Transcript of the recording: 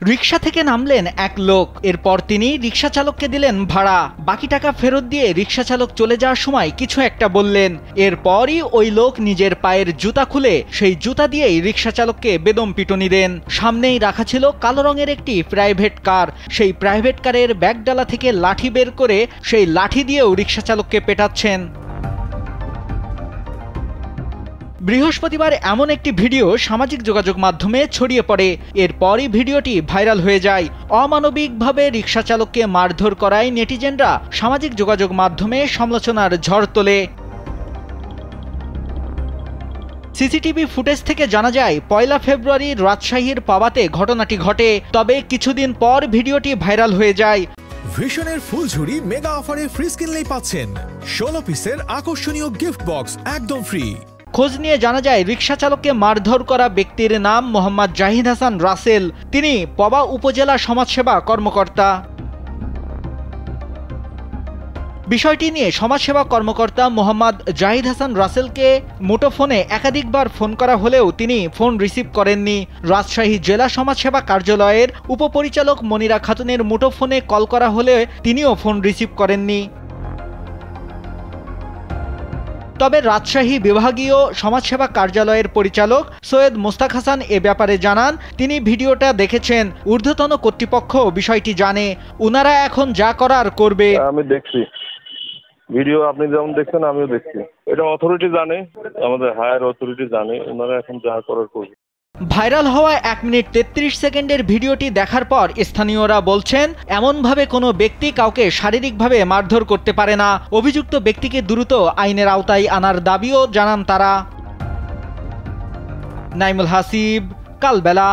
রিকশা থেকে নামলেন এক লোক। এরপর তিনি রিকশা চালককে দিলেন ভাড়া। বাকি টাকা ফেরত দিয়ে রিকশা চালক চলে যাওয়ার সময় কিছু একটা বললেন। এরপরই ওই লোক নিজের পায়ের জুতা খুলে সেই জুতা দিয়েই রিকশা চালককে বেদম পিটুনি দেন। সামনেই রাখা ছিল কালো রঙের একটি প্রাইভেট কার। সেই প্রাইভেট কারের ব্যাগডালা থেকে লাঠি বের করে সেই লাঠি দিয়েও রিকশা চালককে পেটাচ্ছেন। বৃহস্পতিবার এমন একটি ভিডিও সামাজিক যোগাযোগ মাধ্যমে ছড়িয়ে পড়ে। এরপরই ভিডিওটি ভাইরাল হয়ে যায়। অমানবিকভাবে রিকশা চালককে মারধর করায় নেটিজেনরা সামাজিক যোগাযোগ মাধ্যমে সমালোচনার ঝড় তোলে। সিসিটিভি ফুটেজ থেকে জানা যায় ১ ফেব্রুয়ারি রাজশাহীর পাবাতে ঘটনাটি ঘটে। তবে কিছুদিন পর ভিডিওটি ভাইরাল হয়ে যায়। ভিশনের ফুলঝুরি মেগা অফারে ফ্রিজ কিনলেই পাচ্ছেন ১৬ পিসের আকর্ষণীয় গিফট বক্স একদম ফ্রি। খোঁজ নিয়ে জানা যায় রিকশা চালককে মারধর করা ব্যক্তির নাম মোহাম্মদ জাহিদ হাসান রাসেল। তিনি পবা উপজেলা সমাজসেবা কর্মকর্তা। বিষয়টি নিয়ে সমাজসেবা কর্মকর্তা মোহাম্মদ জাহিদ হাসান রাসেলকে মুঠোফোনে একাধিকবার ফোন করা হলেও তিনি ফোন রিসিভ করেননি। রাজশাহী জেলা সমাজসেবা কার্যালয়ের উপপরিচালক মনিরা খাতুনের মুঠোফোনে কল করা হলে তিনিও ফোন রিসিভ করেননি। তবে রাজশাহী বিভাগীয় সমাজসেবা কার্যালয়ের পরিচালক সৈয়দ মোস্তাক হাসান এ ব্যাপারে জানান, তিনি ভিডিওটা দেখেছেন। ঊর্ধ্বতন কর্তৃপক্ষ বিষয়টি জানে, উনারা এখন যা করার করবে। আমি দেখছি ভিডিও, আপনি যেমন দেখছেন আমিও দেখছি। এটা অথরিটি জানে, আমাদের হায়ার অথরিটি জানে, ওনারা এখন যা করার করবে। ভাইরাল হওয়া ১ মিনিট ৩৩ সেকেন্ডের ভিডিওটি দেখার পর স্থানীয়রা বলছেন, এমনভাবে কোনো ব্যক্তি কাউকে শারীরিকভাবে মারধর করতে পারে না। অভিযুক্ত ব্যক্তিকে দ্রুত আইনের আওতায় আনার দাবিও জানান তারা। নাইমুল হাসিব, কালবেলা।